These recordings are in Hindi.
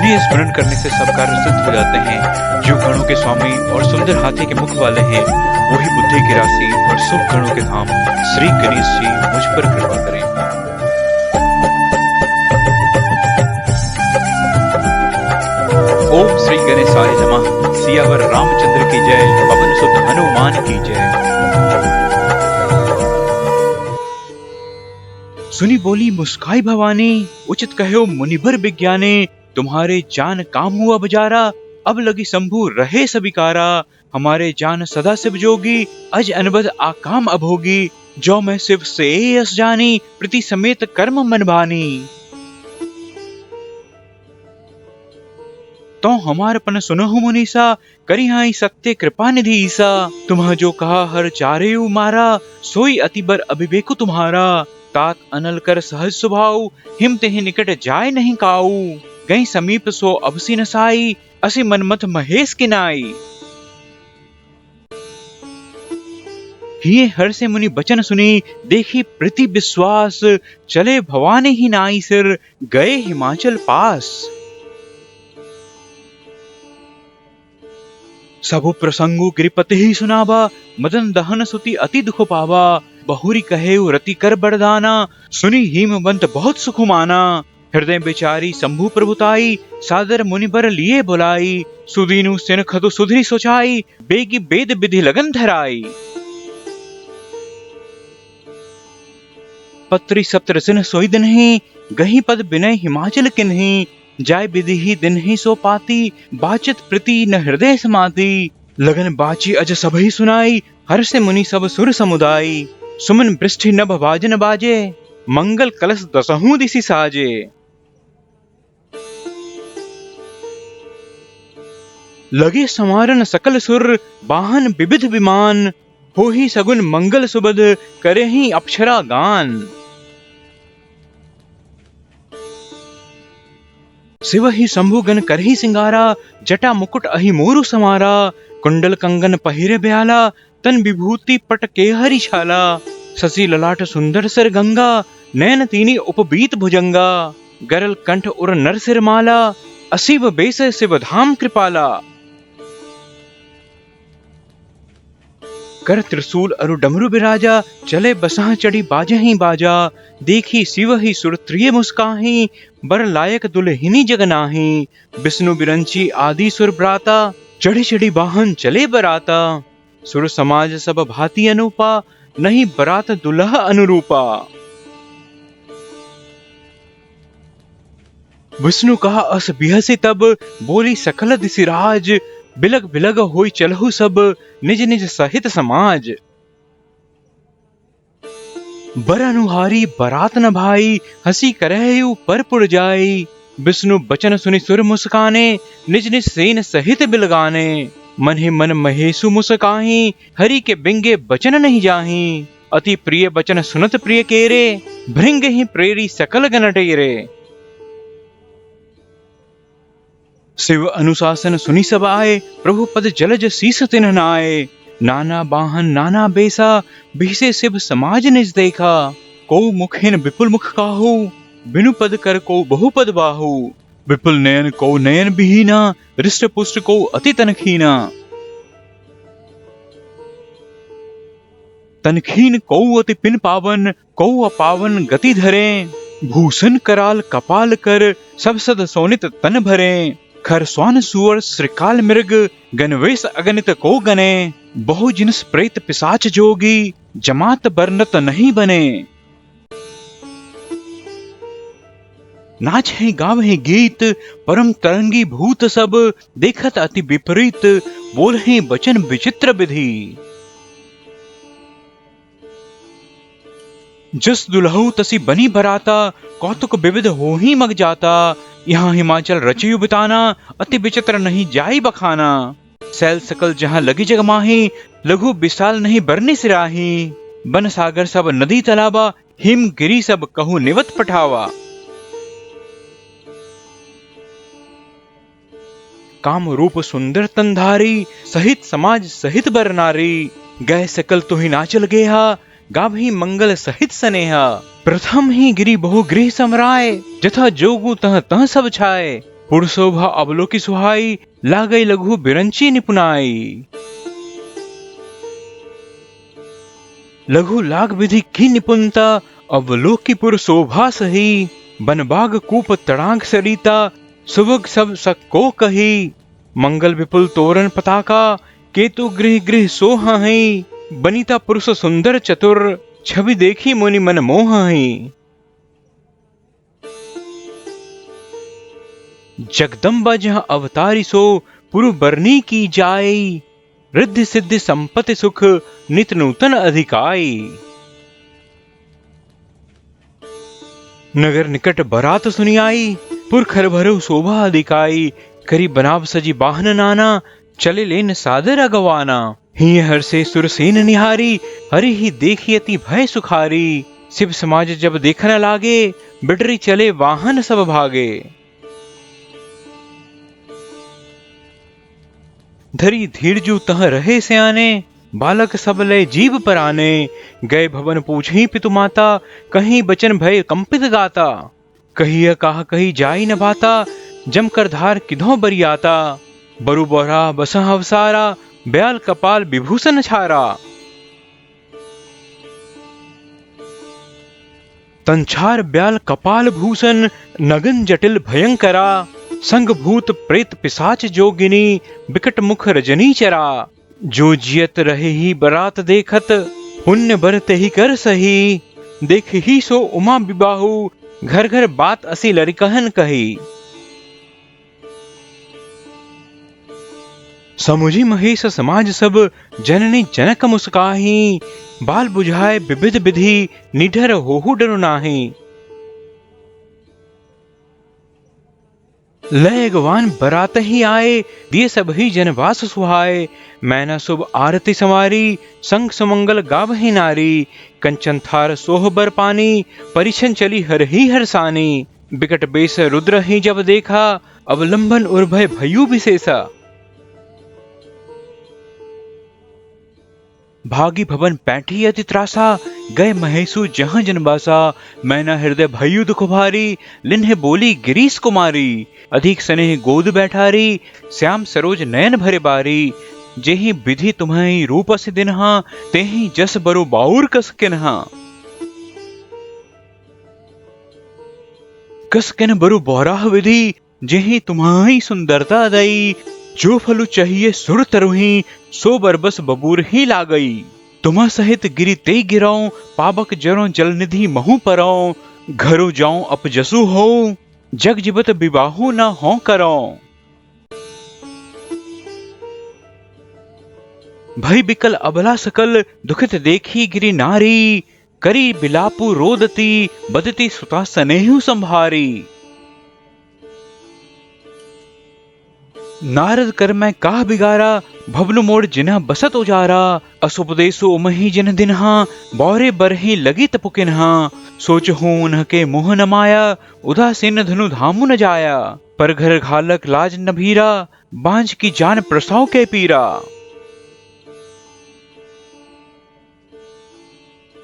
जिन्हें स्मरण करने से सब कार्य सिद्ध हो जाते हैं। जो गणों के स्वामी और सुंदर हाथी के मुख वाले हैं, वही बुद्धि की राशि और सुख गणों के धाम श्री गणेश जी मुझ पर कृपा करें। ओम श्री गणेशाय नमः। सियावर रामचंद्र की जय, पवन सुत हनुमान की जय। सुनी बोली मुस्काई भवानी, उचित कहो मुनिभर विज्ञाने। तुम्हारे जान काम हुआ बजारा, अब लगी शंभु रहे सबिकारा। हमारे जान सदा शिव जोगी, अज अनबद आकाम अभोगी। जो मैं शिव से यस जानी, प्रीति समेत कर्म मन भानी। तो हमार पन सुनहु मुनीसा, करी हाई सत्य कृपा निधि ईसा। तुम्हा जो कहा हर चारे मारा, सोई अति बर अभिवेकु तुम्हारा। तात अनल कर सहज स्वभाव, हिम तेहि निकट जाय नहीं काऊ। गई समीप सो अबसी नसाई, असि मनमथ महेश किनाई। हिये हर से मुनि बचन सुनी, देखी प्रीति विश्वास। चले भवानी ही नाई सिर, गए हिमाचल पास। सबु प्रसंगु गिरिपति ही सुनावा, मदन दहन सुति अति दुख पावा। बहुरी कहे रति कर बरदाना, सुनी हिमवंत बहुत सुख माना। हृदय बेचारी शंभु प्रभुताई, सादर मुनिबर लिए बुलाई। सुदीनु सिन खदु सुधरी सोचाई, बेगी वेद विधि लगन धराई। पत्री सप्तर सिन सोई दिनहि, गही पद बिनय हिमाचल किन्हि। जाय विधि ही दिन ही सो पाती, बाचित प्रीति न हृदय समाती। लगन बाची अज सब ही सुनाई, हर से मुनि सब सुर समुदाई। सुमन पृष्ठि नभ बाजन बाजे, मंगल कलश दसहु दिशि साजे। लगे समारन सकल सुर, वाहन विविध विमान। हो ही सगुन मंगल सुबद, करे ही अप्सरा गान। शिव ही शंभु गण कर ही सिंगारा, जटा मुकुट अहि मोरु समारा। कुंडल कंगन पहिरे ब्याला, तन विभूति पट के हरि छाला। शशि ललाट सुंदर सर गंगा, नयन तीनी उपबीत भुजंगा। गरल कंठ उर नर सिर माला, असीव बेस शिव धाम कृपाला। कर त्रिशूल अरु डमरु बिराजा, चले बसह चढ़ी बाजे ही बाजा। देखी शिव ही सुर त्रिय मुस्काही, बर लायक दुल्हिनी जगनाही। विष्णु बिरंची आदि सुर ब्राता, चढ़ी चढ़ी वाहन चले बराता। सुर समाज सब भांति अनुपा, नहीं बरात दुल्हा अनुरूपा। विष्णु कहा अस बिहसी तब, बोली सकल दिसि राज। बिलग बिलग होई चलहु सब, निज निज सहित समाज। बर अनुहारी बरात न भाई, हंसी करहु परपुर जाई। विष्णु बचन सुनि सुर मुस्काने, निज निज सेन सहित बिलगाने। मन ही मन महेशु मुस्काही, हरि के बिंगे बचन नहीं जाही। अति प्रिय बचन सुनत प्रिय केरे, भृंग ही प्रेरी सकल गण टेरे। शिव अनुशासन सुनि सब आए, प्रभु पद जलज शीस तिन्ह नाए। नाना बाहन नाना बेसा, बिहसे शिव समाज निज देखा। को मुखिन विपुल मुख काहू, बिनु पद कर को बहुपद बाहू। विपुल नयन को नयन बिहीना, रिष्ट पुष्ट को अति तनखीना। तनखीन को अति पिन पावन, को अपावन गति धरे। भूषण कराल कपाल कर, सब सद सोनित तन भरे। खर स्वान सुअर श्रीकाल मृग, गणवेश अगणित को गने। बहु जिनस प्रेत पिशाच जोगी, जमात बरनत नहीं बने। नाच है गाव है गीत, परम तरंगी भूत सब। देखत अति विपरीत, बोल है बचन विचित्र विधि। जस दुल्हु तसी बनी बराता, कौतुक विविध हो ही मग जाता। यहाँ हिमाचल रचियु बिताना, अति विचित्र नहीं जाई बखाना। सैल सकल जहाँ लगी जग माही, लघु विशाल नहीं बरनी सिराही। बन सागर सब नदी तालाबा, हिम गिरी सब कहू निवत पठावा। काम रूप सुंदर तनधारी, सहित समाज सहित बर नारी। गए सकल तो ही नाचल गेहा, गाभी मंगल सहित सनेहा। प्रथम ही गिरी बहु गृह समराय, जथा जोगु तह तह सब छाए। पुरशोभा अवलोकी सुहाई, लागई लघु बिरंची निपुनाई। लघु लाग विधि की निपुणता, अवलोकी पुरशोभा सही। बनबाग कूप तड़ांग सरिता, सुभग सब सक्को कही। मंगल विपुल तोरण पताका, केतु गृह गृह सोहाई। बनिता पुरुष सुंदर चतुर, छवि देखी मुनि मन मोहाई। जगदम्बा जहां अवतारी सो, पुरु बरनी की जाई। रिद्धि सिद्धि संपत्ति सुख, नित नूतन अधिकाई। नगर निकट बरात सुनी आई, पुरखर भरु शोभा अधिकाई। करी बनाव सजी बाहन नाना, चले लेन सादर अगवाना। ही हर से सुरसेन निहारी, हरि ही देखी अति भय सुखारी। शिव समाज जब देखन लागे, बिडरी चले वाहन सब भागे। धरी धीरजू तह रहे सयाने, बालक सब लय जीव पराने। गए भवन पूछही पितु माता, कहीं बचन भय कंपित गाता। कही कहा कही जाई न बाता, जम कर धार किधो बरियाता। बरु बोरा बसह अवसारा, ब्याल कपाल विभूषण छारा। तंछार ब्याल कपाल भूषण, नगन जटिल भयंकरा। संग भूत प्रेत पिशाच जोगिनी, बिकट मुख रजनी चरा। जो जियत रहे ही बरात देखत, पुण्य बरते ही कर सही। देख ही सो उमा विबाहु, घर घर बात असी लरिकहन कही। समुझी महेश समाज सब, जननी जनक मुस्काही। बाल बुझाए विविध विधि, निडर होहु डरु नाहि। लय गवान बरात ही आए, दिए सब ही जनवास सुहाए। मैना शुभ आरती संवारी, संग सुमंगल गावहि नारी। कंचन थार सोहबर पानी, परिछन चली हर ही हरसानी। बिकट बेस रुद्र ही जब देखा, अवलंबन उर्भय भयु विशेषा। भागी भवन पैठी अति त्रासा, गए महेशु जहां जनबासा। मैना हृदय भयु दुख भारी, लिन्हे बोली गिरीश कुमारी। अधिक स्नेह गोद बैठारी, श्याम सरोज नयन भरे बारी। जेहि विधि तुम्हें रूप से दिनहा, तेहि जस बरु बाउर कस किन्हा। कस किन बरु बोराह विधि, जेहि तुम्हारी सुंदरता दई। जो फलु चाहिए सुर तरुही, सो बरबस बबूर ही लागई। तुम्हा सहित गिरी ते गिराऊं, पाबक जरों जल निधि महु पराऊं। घरो जाऊं अपजसु हो, जग जीवत विबाहु न हो कराऊं। भई बिकल अबला सकल, दुखित देखी गिरी नारी। करी बिलापु रोदती, बदती सुता सनेहु संभारी। नारद कर मैं काह बिगारा, भवनु मोड़ जिन्हा बसत उजारा। असुपदेशु उमहि जिन दिनहा, बौरे बरही लगी तपुकिन्हा। सोच हूं उनके मोह न माया, उदासीन धनु धामु न जाया। पर घर घालक लाज न भीरा, बांझ की जान प्रसव के पीरा।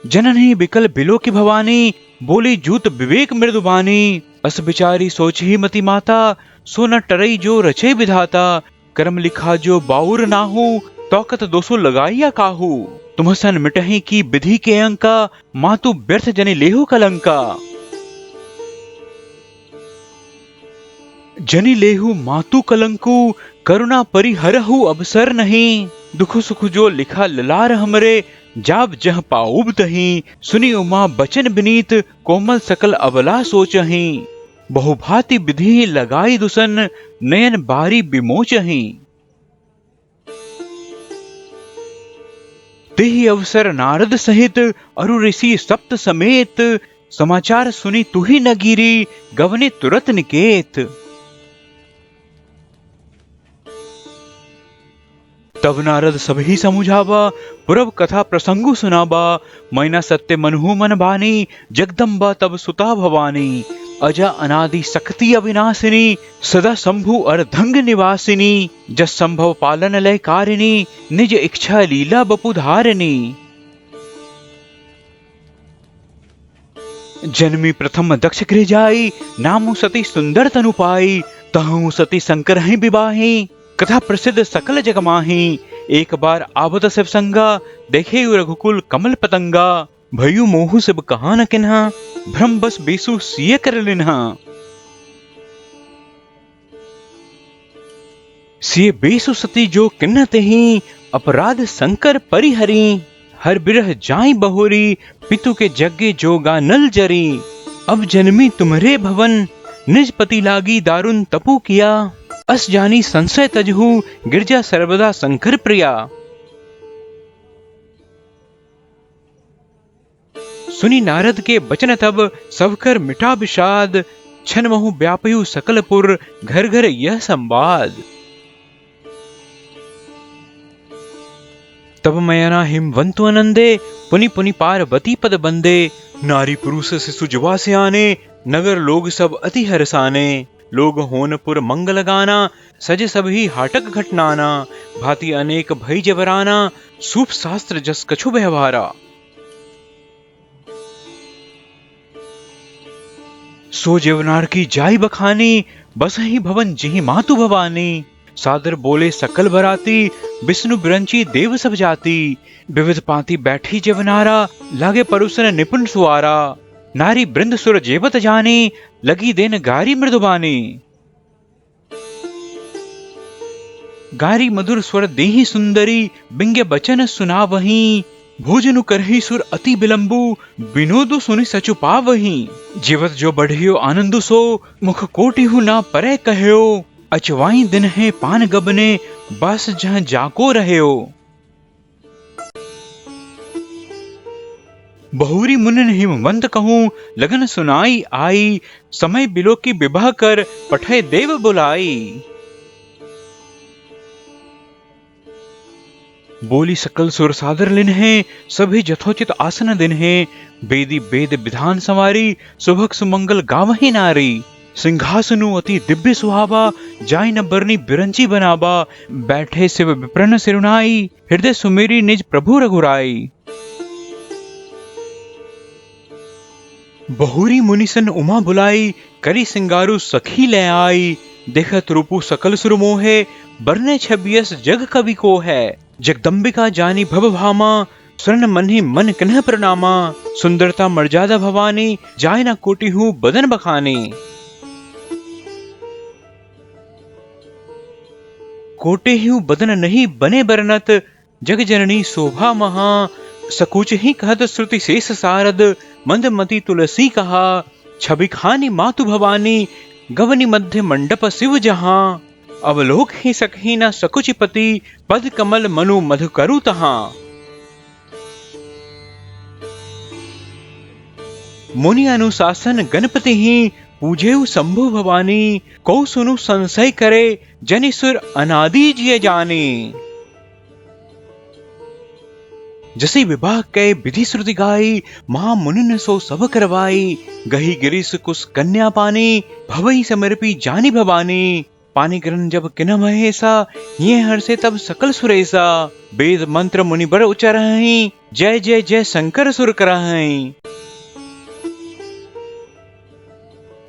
जननी बिकल बिलो की भवानी, बोली जूत विवेक मृदुबानी। अस बिचारी सोच ही मति माता, सो न टरई जो रचे विधाता। कर्म लिखा जो बाउर नाहू, तौकत दोसो लगाइया काहू। तुम सन मिटही की विधि के अंका, मातु व्यर्थ जनि लेहु कलंका। जनि लेहु मातु कलंकु, करुणा परिहरहु अवसर नहीं। दुख सुख जो लिखा ललार हमरे, जाब जह पाऊब तही। सुनी उमा बचन बिनीत, कोमल सकल अबला सोचही। बहुभांति विधि लगाई दुसन, नयन बारी विमोचही। तेहि अवसर नारद सहित, अरु ऋषि सप्त समेत। समाचार सुनी तुही न गिरी, गवने तुरत निकेत। तब नारद सभी समुझावा, पुरब कथा प्रसंगु सुनाबा। मैना सत्य मनहु मन बानी, जगदम्बा तब सुता भवानी। अजा अनादि शक्ति अविनाशिनी, सदा शंभु अर्धंग निवासिनी। जस संभव पालन लय कारिणी, निज इच्छा लीला बपु धारिणी। जन्मी प्रथम दक्ष गृह जाई, नामु सती सुंदर तनु पाई। तहु सती शंकर ही विवाही, कथा प्रसिद्ध सकल जग माही। एक बार आवत शिव संगा, देखे रघुकुल कमल पतंगा। भयु मोहु सब कहा न किन्हा, भ्रम बस बेसु सिय कर लिन्हा। सिय बेसु सती जो किन्नत ही, अपराध शंकर परिहरी। हर बिरह जाई बहोरी, पितु के जग्गे जोगा नल जरी। अब जन्मी तुम्हरे भवन, निज पति लागी दारुण तपु किया। अस जानी संशय तजहु, गिरजा सर्वदा शंकर प्रिया। सुनी नारद के बचन तब, सब कर मिटा विषाद। छन महु व्यापयु सकलपुर, घर घर यह संवाद। तब मयना हिमवंतु आनंदे, पुनि पुनि पार्वती पद बंदे। नारी पुरुष शिशु जुवा से आने, नगर लोग सब अति हरसाने। लोग होनपुर मंगल गाना, सज सभी हाटक घटनाना। भांति अनेक भई जबराना, सूप शास्त्र जस कछु व्यवहारा। सो जेवनार की जाई बखानी, बस ही भवन जिहि मातु भवानी। सादर बोले सकल बराती, विष्णु बिरंची देव सब जाति। विविध पांति बैठी जेवनारा, लागे परुसन निपुण सुआरा। नारी बृंद सुर जेवत जानी, लगी देन गारी मृदुबानी। गारी मधुर स्वर देहि सुंदरी, बिंगे बचन सुना वही। भोजनु करहि सुर अति विलंबु, विनोदु सुनि सचु पावही। जीवत जो बढ़ियो आनंदु सो, मुख कोटिहु ना परे कहयो। अचवाई दिन है पान गबने, बस जहां जाको रहयो। बहुरी मुनिन हिमवंत कहूं, लगन सुनाई आई। समय बिलो की विवाह कर, पठय देव बुलाई। बोली सकल सुर सादर लिन है, सभी जथोचित आसन दिन है। वेदी वेद विधान संवारी, सुभग सुमंगल गावही नारी। सिंहासनु अति दिव्य सुहावा, जाय न बरनी बिरंची बनावा। बैठे शिव विप्रन सिरुनाई, हृदय सुमेरी निज प्रभु रघुराई। बहुरी मुनिसन उमा बुलाई, करी सिंगारु सखी ले आई। देखत रूपु सकल सुर मोहे, बरने छबियस जग कवि को है। जगदम्बिका जानी भव भामा, स्वर्ण मन ही मन कन्ह प्रणामा। सुंदरता मर्यादा भवानी, जाय न कोटि हूँ बदन बखानी। कोटे हूँ बदन नहीं बने बरनत, जग जननी शोभा महा। सकुच ही कहत श्रुति शेष सारद, मंदमती तुलसी कहा। छवि खानी मातु भवानी, गवनी मध्य मंडप शिव जहां। अवलोक ही सकही न सकुच पति, पद कमल मनु मधु करु तहां। मुनि अनुशासन गणपति ही, पूजेउ शंभु भवानी। को सुनु संशय करे, जनिसुर अनादि जिय जाने। जसी विवाह कै विधि श्रुति गाई, महा मुनिन सो सब करवाई। गही गिरिस कुस कन्या पानी, भवई समर्पी जानी भवानी। पानी ग्रहण जब किन्ह महेसा, ये हर्षे तब सकल सुरेसा। वेद मंत्र मुनि बर उच्चारहि, जय जय जय शंकर सुर करहि।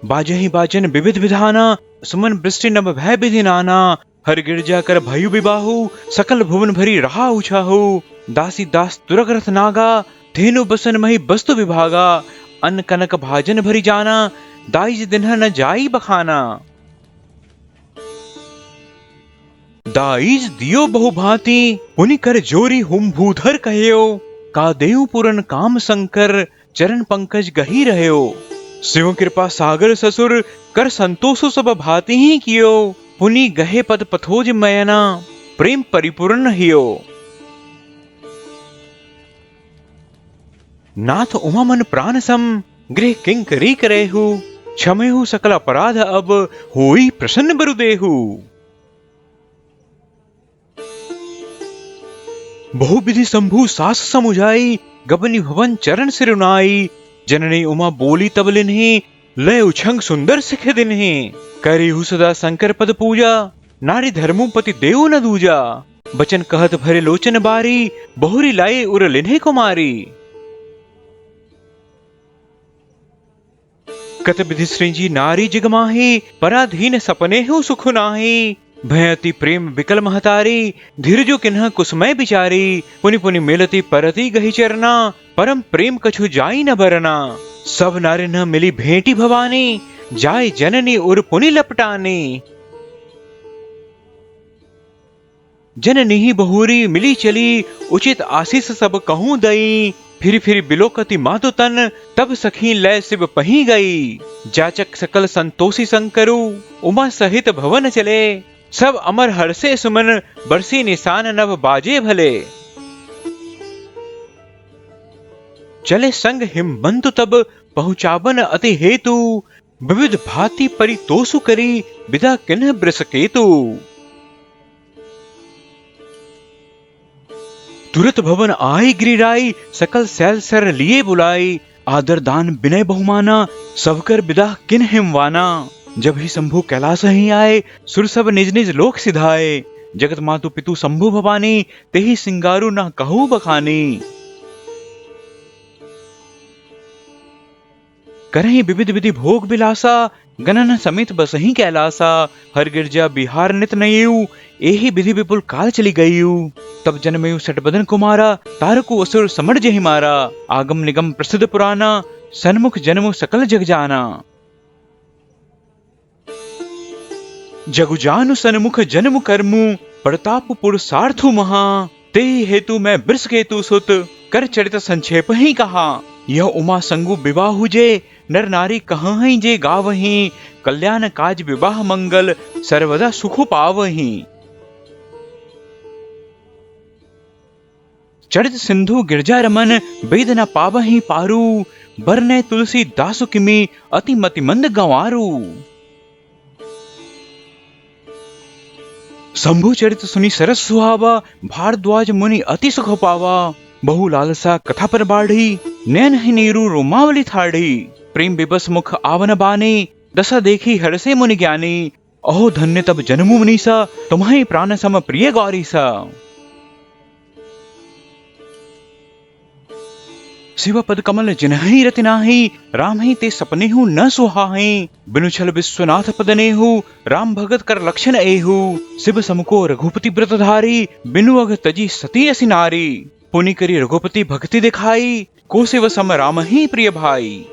बाजहि बाजन विविध विधाना, सुमन वृष्टि नभ भय विधि नाना। हर गिरजा कर भयु विबाहु, सकल भुवन भरी रहा उछाहु। दासी दास तुरग रथ नागा, धेनु बसन मही वस्तु विभागा। अन्न कनक भाजन भरी जाना, दाइज दिन्ह न जाई बखाना। दाइज दियो बहु भांति, पुनि कर जोरी हुम भूधर कहयो। का देउ पुरन काम शंकर, चरण पंकज गही रहयो। शिव कृपा सागर ससुर, कर संतोषो सब भांति ही कियो। पुनि गहे पद पथोज मयना, प्रेम परिपूर्ण हियो। नाथ उमा मन प्राण सम, गृह किंकरी करेहु। क्षमेहु सकल अपराध अब, होई प्रसन्न बरुदेहु। बहुविधि शंभु सास समुझाई, गबनी भवन चरण सिरुनाई। जननी उमा बोली तब लिन्हि, लय उछंग सुंदर सिख दिन्हि। करिहु सदा शंकर पद पूजा, नारी धर्मु पति देव न दूजा। बचन कहत भरे लोचन बारी, बहुरी लाई उर लिन्हि कुमारी। कत विधि सृंजी नारी जगमाही, पराधीन सपने हो सुख नाही। भयति प्रेम विकल महतारी, धीरजो किन्ह कुसमय बिचारी। पुनि पुनि मिलती परति गही चरना, परम प्रेम कछु जाई न बरना। सब नारी न मिली भेंटी भवानी, जाय जननी उर पुनि लपटानी। जननी ही बहुरी मिली चली, उचित आशीष सब कहूँ दई। फिर फिर बिलोकति मातु तन, तब सखी लय शिव पही गई। जाचक सकल संतोषी संकरु, उमा सहित भवन चले। सब अमर हर्षे सुमन, बरसी निशान नभ बाजे भले। चले संग हिमबंतु तब, पहुंचावन अति हेतु। विविध भांति परितोषु करी, विदा किन्ह बृषकेतु। तुरत भवन आई गिरिराई, सकल सैल सर लिए बुलाई। आदर दान विनय बहुमाना, सब कर विदा किन हिमवाना। जब ही शंभु कैलाश ही आए, सुर सब निज निज लोक सिधाए। जगत मातु पितु शंभु भवानी, तेहि सिंगारु न कहू बखानी। करहि विविध विधि भोग बिलासा, गणन समेत बसहि कैलासा। हर गिरजा बिहार नित नयऊ, एहि विधि विपुल काल चली गयू। तब जन्मयु सटबदन कुमारा, तारकु असुर समर जहि मारा। आगम निगम प्रसिद्ध पुराना, सन्मुख जन्मु सकल जग जाना। जगु जानु सन्मुख जन्म कर्मु, प्रताप पुरुषार्थु महा। ते हेतु मैं बृषकेतु सुत, कर चरित संक्षेप ही कहा। यह उमा संगु विवाह हुजे, नर नारी कहाँ जे गावहीं। कल्याण काज विवाह मंगल, सर्वदा सुख पावहीं। चरित सिंधु गिरजा रमन, वेद न पावहीं पारू। बरने तुलसी दासु किमी, अति मति मंद गंवारू। शंभु चरित सुनी सरस सुहावा, भारद्वाज मुनि अति सुख पावा। बहु लालसा कथा पर बाढ़ी, नैन ही नीरू रोमावली थाढ़ी। प्रेम विबस मुख आवन बानी, दशा देखी हर्षे मुनि ज्ञानी। अहो धन्य तब जन्मु मुनीसा, तुम्हारी प्राण सम प्रिय गौरीसा। शिव पद कमल जिन्हि रति नाही, राम ही ते सपने हूँ न सुहाहीं। बिनु छल विश्वनाथ पद नेहु, राम भगत कर लक्षण एहु। शिव समको रघुपति व्रत धारी, बिनु अघ तजी सती असि नारी। पुनि करी रघुपति भक्ति दिखाई, को शिव सम राम ही प्रिय भाई।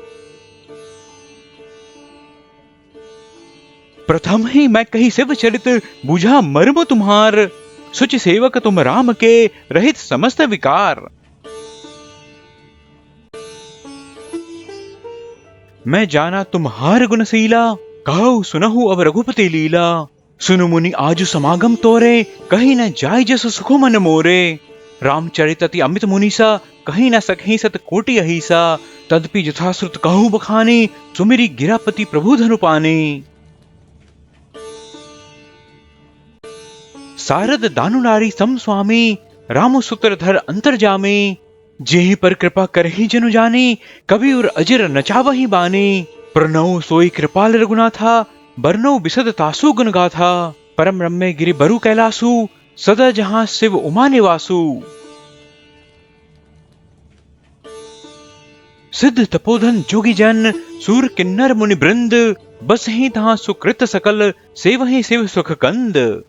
प्रथम ही मैं कही शिव चरित, बुझा मर्म तुम्हार। सुचि सेवक तुम राम के, रहित समस्त विकार। मैं जाना तुम्हार गुणशीला, कहु सुनहु अब रघुपति लीला। सुनु मुनि आजु समागम तोरे, कहीं न जाय जस सुखो मन मोरे। रामचरित अति अमित मुनीसा, कहीं न सकहि सत कोटि अहिसा। तदपि यथाश्रुत कहूँ बखानी, सुमिरी गिरापति प्रभु धनु पानी। सारद दानु नारी सम स्वामी, रामु सूत्रधर अंतर्जामी। जेहि पर कृपा करहि जनु जानी, कवि और अजिर नचावहि बानी। प्रणौ सोई कृपाल रघुनाथा, बरनौ बिसद तासु गुण गाथा। परम रम्य गिरि बरु कैलासु, सदा जहां शिव उमा निवासु। सिद्ध तपोधन जोगी जन, सूर किन्नर मुनि वृंद। बसहि तहां सुकृत सकल, सेवहि शिव सुख कंद।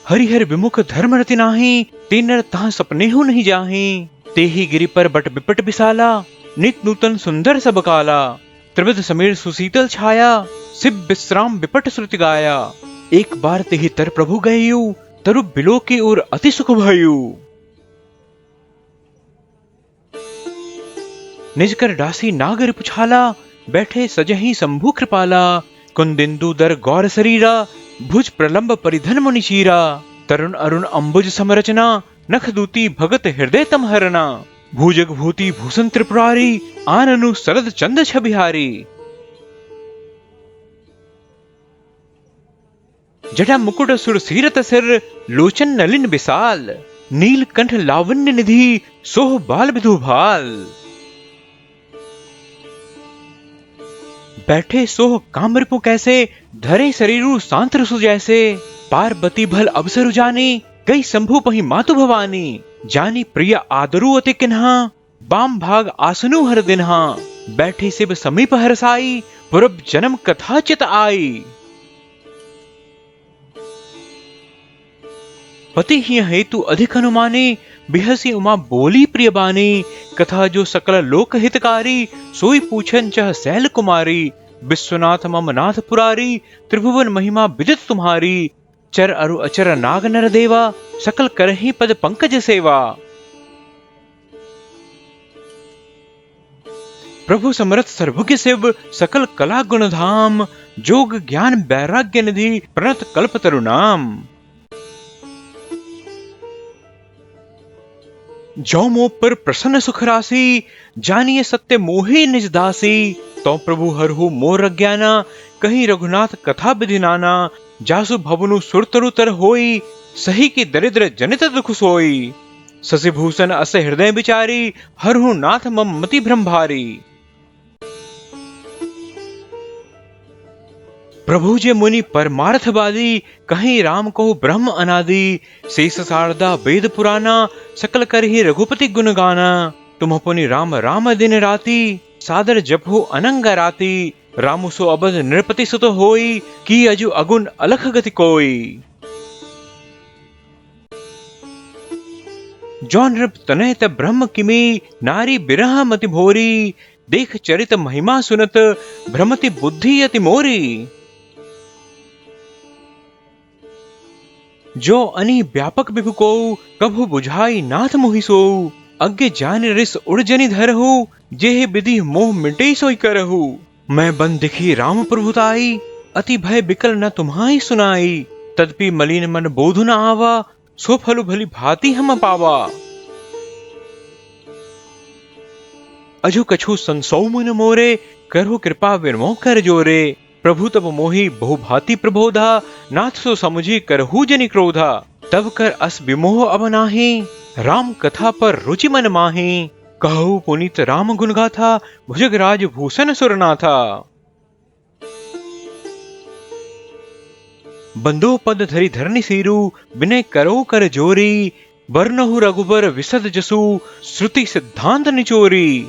हरिहर विमुख धर्म रति नाही, तीनर तहां सपने हूँ नहीं जाही। तेहि गिरि पर बट बिपट विशाला, नित नूतन सुंदर सब काला। त्रिविध समीर सुशीतल छाया, शिव विश्राम विपट श्रुति गाया। एक बार तेहि तर प्रभु गयु, तरु बिलो की ओर अति सुख भयु। निज कर डासी नागर पुछाला, बैठे सजहि शंभु कृपाला। कुंदिंदु दर गौर शरीरा, भुज प्रलंब परिधन मुनि चीरा। तरुण अरुण अंबुज समरचना, नख दूती भगत हृदय तम हरना। भूजग भूति भूषण त्रिपुरारी, आननु शरद चंद छबिहारी। जटा मुकुट सुर सीरत सिर, लोचन नलिन विशाल। नीलकंठ लावण्य निधि, सोह बाल विधु भाल। बैठे सोह काम रिपु कैसे, धरे शरीरु सांत रसु जैसे। पार्वती भल अवसरु जानी, गई शंभु पहि मातु भवानी। जानी प्रिय आदरु अति किन्हा, बाम भाग आसनु हर दिन्हा, बैठी सिब समीप हरसाई, पूर्व जन्म कथा चित आई। पति ही हेतु अधिक अनुमानी, बिहसी उमा बोली प्रिय बानी। कथा जो सकल लोक हितकारी, सोई पूछन चह सैल कुमारी। विश्वनाथ मम नाथ पुरारी, त्रिभुवन महिमा विदित तुम्हारी। चर अरु अचर नाग नर देवा, सकल करहि पद पंकज सेवा। प्रभु समरथ सर्वज्ञ शिव, सकल कला गुण धाम। जोग ज्ञान वैराग्य निधि, प्रणत कल्प तरु नाम। जो मोह पर प्रसन्न सुख राशि, जानिए सत्य मोहि निज दासी। तो प्रभु हरहु मोर अज्ञाना, कहीं रघुनाथ कथा विधि नाना। जासु भवनु सुरतरु तर होई, सही की दरिद्र जनित दुख सोई। शशिभूषण अस हृदय विचारी, हरहु नाथ मम मति भ्रम भारी। प्रभु जे मुनि परमार्थवादी, कहीं राम को ब्रह्म अनादि। शेष शारदा वेद पुराना, सकल करहि रघुपति गुण गाना। तुम पुनि राम राम दिन राति, सादर जपहु अनंग राति। रामु सो अबद नृपति सुत होई, की अजु अगुण अलख गति कोई। जो नृप तनय त ब्रह्म किमी, नारी बिरह मति भोरी। देख चरित महिमा सुनत, भ्रमति बुद्धि अति मोरी। जो अनि व्यापक विभु को, कभु बुझाई नाथ मोहि सो। अज्ञ जान रिस उड़ जनि धरहु, जेहि विधि मोह मिटे सोई करहु। मैं बन दिखी राम प्रभुताई, अति भय बिकल न तुम्हाई सुनाई। तदपि मलिन मन बोधु न आवा, सो फलु भली भांति हम पावा। अजो कछु संसौ मन मोरे, करहु कृपा विनमोह कर जोरे। प्रभु तब मोहि बहु भांति प्रबोधा, नाथ सो समुझी करहु जनि क्रोधा। तब कर अस विमोह अब नाहि, राम कथा पर रुचि मन माहि। कहु पुनीत राम गुण गाथा, भुजगराज भूषण सुरनाथा। बंदो पद धरि धरनि सीरु, विनय करो कर जोरी। बरनहु रघुबर विशद जसु, श्रुति सिद्धांत निचोरी।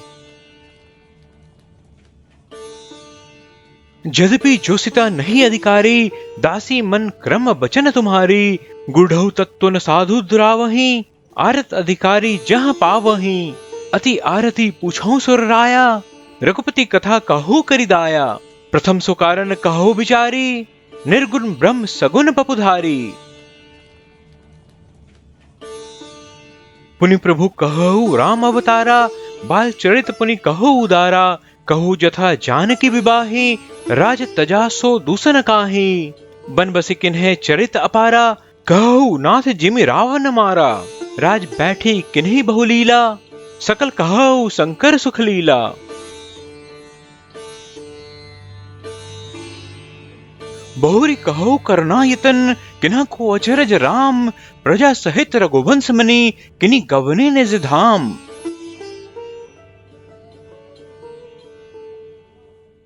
यद्यपि जोसिता नहीं अधिकारी, दासी मन क्रम बचन तुम्हारी। गुढ़ऊ तत्व न साधु दुरावही, आरत अधिकारी जहाँ पावही। अति आरती पूछौ सुर राया, रघुपति कथा कहु करिदाया। प्रथम सो कारण कहु विचारी, निर्गुण ब्रह्म सगुण बपुधारी। पुनि प्रभु कहु राम अवतारा, बाल चरित पुनि कहु उदारा। कहु जथा जानकी विवाही, राज तजा सो दूषण काहि। बन बसी किन्हे चरित अपारा, कहु नाथ जिमि रावण मारा। राज बैठी किन्ही बहुलीला, सकल कहु शंकर सुख लीला। बहुरी कहु करुणायतन, किन्हा को अचरज राम। प्रजा सहित रघुवंश मनि, किन्ही गवने निज धाम।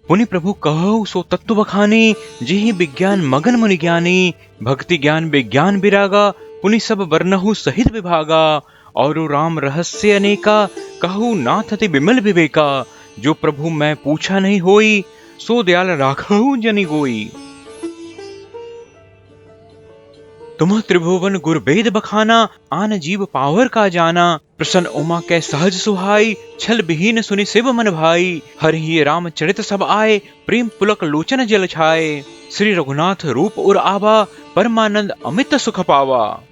पुनि प्रभु कहु सो तत्व बखानी, जेहि विज्ञान मगन मुनि ज्ञानी। भक्ति ज्ञान विज्ञान विरागा, पुनि सब वर्णहु सहित विभागा। और राम रहस्य अनेका, कहु नाथ अति विमल विवेका। जो प्रभु मैं पूछा नहीं होई, सो दयाल राखहु जनि गोई। तुम त्रिभुवन गुर वेद बखाना, आन जीव पावर का जाना। प्रसन्न उमा कै सहज सुहाई, छल विहीन सुनि शिव मन भाई। हरि राम चरित सब आए, प्रेम पुलक लोचन जल छाए। श्री रघुनाथ रूप उर आवा, परमानंद अमित सुख पावा।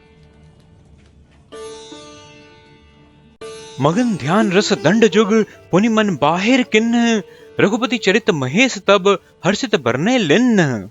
मगन ध्यान रस दंड जुग, पुनि मन बाहिर किन्ह। रघुपति चरित महेश तब, हर्षित बरने लिन्न।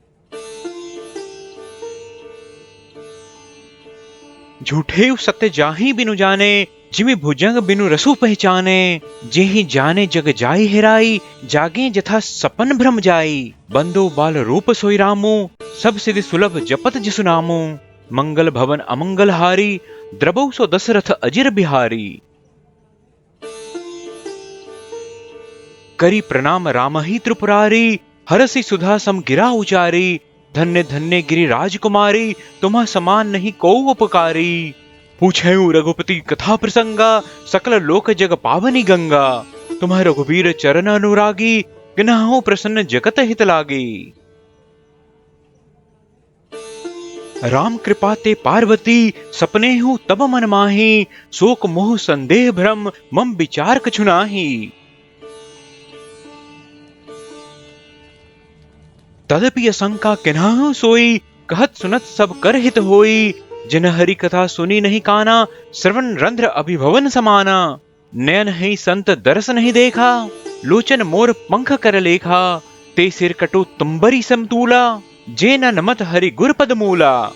झूठे सत्य जाहि बिनु जाने, जिमि भुजंग बिनु रसु पहचाने। जेहि जाने जग जाई हेराई, जागे जथा सपन भ्रम जाई। बंदो बाल रूप सोई रामो, सब सिद्धि सुलभ जपत जिसु नामो। मंगल भवन अमंगल हारी, द्रबौ सो दशरथ अजिर बिहारी। करी प्रणाम रामहि त्रिपुरारी, हरसि सुधा सम गिरा उचारी। धन्य धन्य गिरि राजकुमारी, तुम्हा समान नहीं को उपकारी। पूछेऊ रघुपति कथा प्रसंगा, सकल लोक जग पावनी गंगा। तुम्ह रघुवीर चरण अनुरागी, किन्हु प्रसन्न जगत हित लागी। राम कृपा ते पार्वती, सपने हूँ तब मन माही। शोक मोह संदेह भ्रम, मम विचार कछु नाहि। तदपि असंका किन्हु सोई, कहत सुनत सब कर हित होई। जिन हरि कथा सुनी नहीं काना, श्रवण रंध्र अभिभवन समाना। नयन ही संत दरस नहीं देखा, लोचन मोर पंख कर लेखा। ते सिर कटु तुम्बरी समतूला, जे न नमत हरि गुर पद मूला।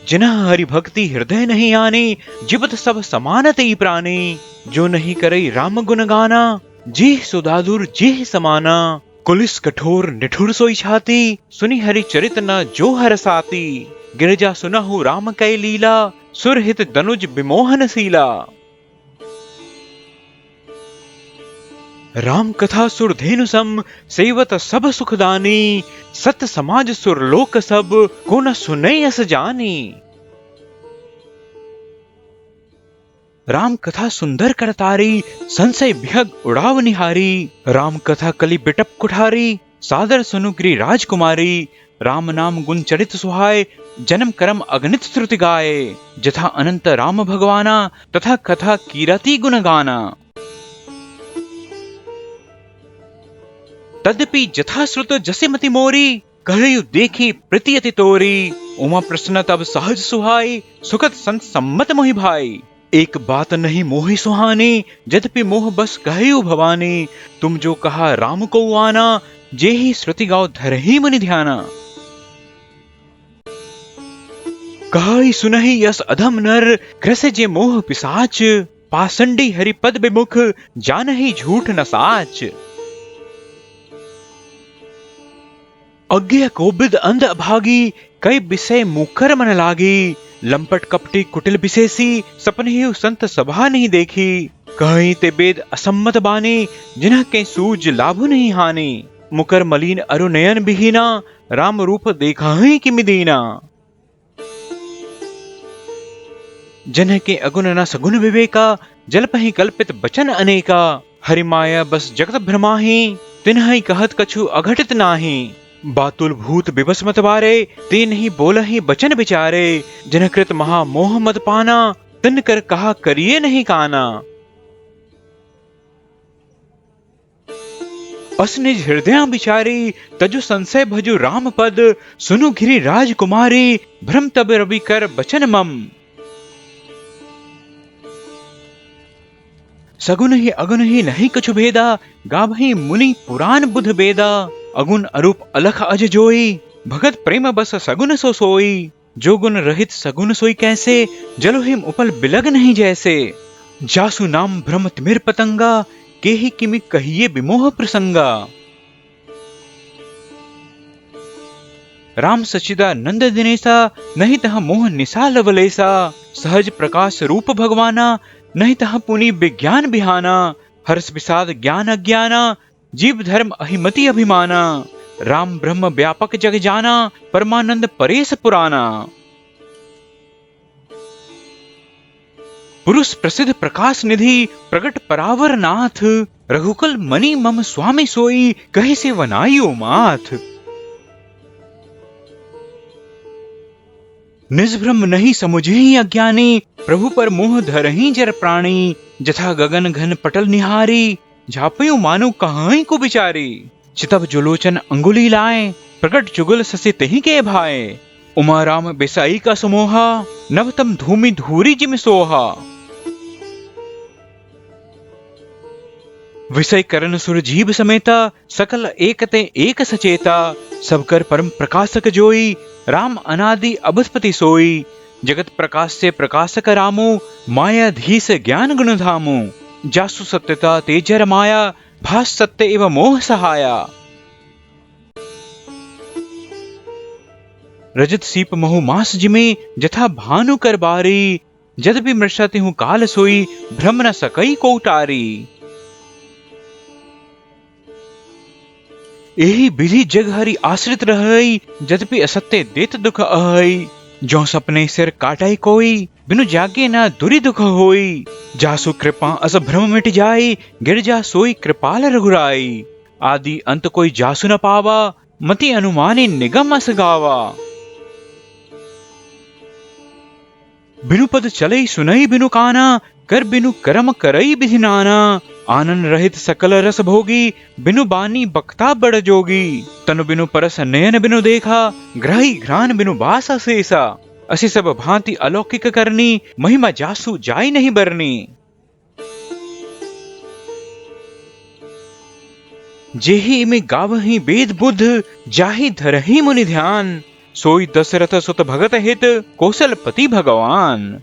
जिन्ह हरि भक्ति हृदय नहीं आनी, जीवत सब समान तेई प्राणी। जो नहीं करई राम गुण गाना, जेह सुदादुर जेह समाना। कुलिस कठोर निठुर सोई छाती, सुनी हरि चरित न जो हर साती। गिरजा सुनहु राम कै लीला, सुरहित दनुज विमोहन सीला। राम कथा सुरधेनु सम, सेवत सब सुखदानी। सत समाज सुरलोक सब, को न सुनई अस जानी। राम कथा सुंदर करतारी, संशय विहग उड़ाव निहारी। राम कथा कलि बिटप कुठारी, सादर सुनुगिरी राजकुमारी। राम नाम गुण चरित सुहाय, जन्म करम अगणित श्रुति गाए। जथा अनंत राम भगवाना, तथा कथा कीरति गुण गाना। तद्यपि जथा श्रुत जसे मति मोरी, कहयु देखी प्रीति अति तोरी। उमा प्रसन्न तब सहज सुहाई, सुखद संत सम्मत मोहि भाई। एक बात नहीं मोहि सुहानी, यद्यपि मोह बस कहयु भवानी। तुम जो कहा राम को आना, जे ही श्रुति गाओ धरहि मुनि ध्याना। कहई सुनहि यस अधम नर, ग्रसे जे मोह पिसाच। पासंडी हरि पद विमुख, जानहि झूठ न साच। अज्ञ कोबिद अंध अभागी, कई विषय मुखर मन लागी। लंपट कपटी कुटिल विशेषी, सपने ही संत सभा नहीं देखी। कहीं ते वेद असम्मत बानी, जिन्ह के सूज लाभ नहीं हानि। मुकर मलिन अरु नयन बिहीना, राम रूप देखा ही किमि दीना। जिन्ह के अगुण न सगुण विवेका, जलपहि कल्पित बचन अनेका। हरि माया बस जगत भ्रमाही, तिन्ह कहत कछु अघटित नाही। बातुल भूत विवश मत बारे, ते नहीं बोलहि बचन विचारे। जिन्ह कृत महा मोह मत पाना, तिन कर कहा करिए नहीं काना। अस निज हृदय विचारी, तजु संशय भजु राम पद। सुनु गिरि राजकुमारी, भ्रम तब रवि कर बचन मम। सगुन ही अगुन ही नहीं कछु भेदा, गावहि मुनि पुराण बुध बेदा। अगुण अरूप अलख अज जोई, भगत प्रेम बस सगुन सो सोई। जो गुण रहित सगुन सोई कैसे, जलो हिम उपल बिलग नहीं जैसे। जासु नाम भ्रम तिमिर पतंगा, के ही किमि कहिए विमोह प्रसंगा। राम सच्चिदानंद दिनेसा, नहीं तह मोह निसा लवलेसा। सहज प्रकाश रूप भगवाना, नहीं तह पुनि विज्ञान बिहाना। हर्ष विषाद ज्ञान अज्ञाना, जीव धर्म अहिमति अभिमाना। राम ब्रह्म व्यापक जग जाना, परमानंद परेश पुराना। पुरुष प्रसिद्ध प्रकाश निधि, प्रगट परावर नाथ। रघुकुल मणि मम स्वामी सोई, कहि से वनाइयो माथ। निजभ्रम नहीं समुझे ही अज्ञानी, प्रभु पर मोह धरहि जर प्राणी। जथा गगन घन पटल निहारी, झापयु मानु कहाई को बिचारी। चितब जुलोचन अंगुली लाए, प्रकट जुगल ससे तही के भाए। उमा राम बिसाई का समोहा, नवतम धूमि धूरी जिम सोहा। विषय करण सुर जीव समेता, सकल एकते एक सचेता। सब कर परम प्रकाशक जोई, राम अनादि अबधपति सोई। जगत प्रकाश से प्रकाशक रामो, मायाधीश ज्ञान गुण धामो। जासु सत्यता तेजर माया, भास सत्य एवं मोह सहाया। रजत सीप महु मास जिमे, जथा भानु कर बारी। यद्यपि मृषति हूँ काल सोई, भ्रम न सकई को टारी। एही विधि जग हरि आश्रित रहई, यद्यपि असत्य देत दुख अहई। जो सपने सिर काटाई कोई, बिनु जागे ना दुरी दुख होई। जासु कृपा अस भ्रम मिट जाई, गिरजा सोई कृपाल रघुराई। आदि अंत कोई जासु न पावा, मति अनुमानी निगम अस गावा। बिनु पद चलई सुनई बिनु काना, कर बिनु करम करई विधि नाना। आनंद रहित सकल रस भोगी, बिनु बानी बक्ता बड़ जोगी। तनु बिनु परस नयन बिनु देखा, ग्रही घ्राण बिनु बास अशेषा। असी सब भांति अलौकिक करनी, महिमा जासु जाई नहीं बरनी। जेहि इमे गावहि वेद बुद्ध, जाहि धरहि मुनि ध्यान। सोई दशरथ सुत भगत हित, कौशलपति भगवान।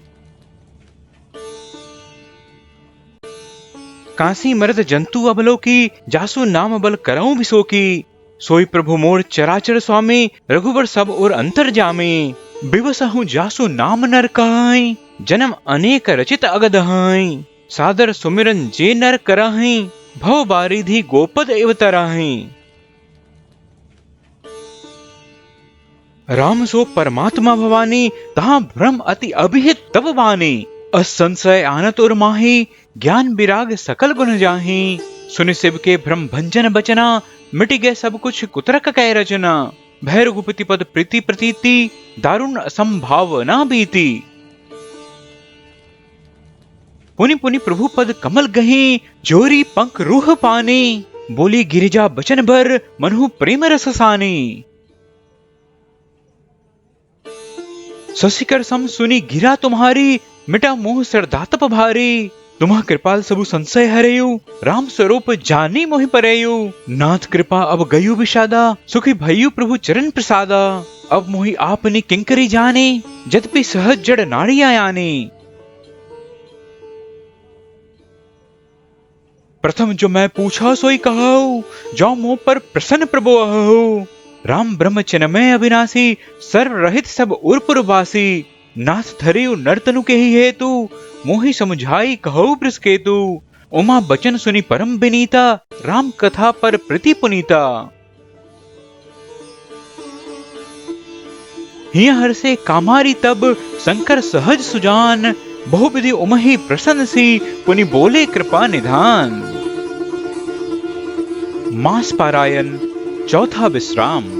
काशी मरद जंतु अबलोकी, जासु नाम बल करऊं बिसोकी। सोई प्रभु मोर चराचर स्वामी, रघुवर सब और अंतर जामे। बिवसहु जासु नाम नर कहाई, जन्म अनेक रचित अगदहाई। सादर सुमिरन जे नर कराही, भव बारिधि गोपद एव तराही। राम सो परमात्मा भवानी, तहाँ भ्रम अति अभिहित तब बानी। असंशय आनत और माही, ज्ञान विराग सकल गुण जाही। सुनि शिव के भ्रम भंजन बचना, मिट गए सब कुछ कुतरक कै रचना। भय रघुपति पद प्रीति प्रतीति, दारुण असंभावना बीती। पुनि पुनि प्रभु पद कमल गही, जोरी पंख रूह पानी। बोली गिरिजा बचन भर, मनहु प्रेम रस सानी। शशिकर सम सुनी गिरा तुम्हारी, मिटा मोह सरदातप भारी। तुम्हा कृपाल सबु संशय हरेयु, राम स्वरूप जानी मोहि परेयु। नाथ कृपा अब गयु विषादा, सुखी भयु प्रभु चरण प्रसादा। अब मोहि आपनी किंकरी जाने, जदपि सहज जड़ नाड़ी आयाने। प्रथम जो मैं पूछा सोई कहूँ, जो मोह पर प्रसन्न प्रभु अहु। राम ब्रह्म चिन्मय अविनाशी, सर्व रहित सब उर्पुरवासी। नाथ धरियु नर्तनु के ही हेतु, मोहि समुझाई कहु बृषकेतु। उमा बचन सुनी परम विनीता, राम कथा पर प्रीति पुनीता। हिय हर्षे कामारी तब, शंकर सहज सुजान। बहुविधि उमहि प्रसन्न सी, पुनि बोले कृपा निधान। मास पारायण, चौथा विश्राम।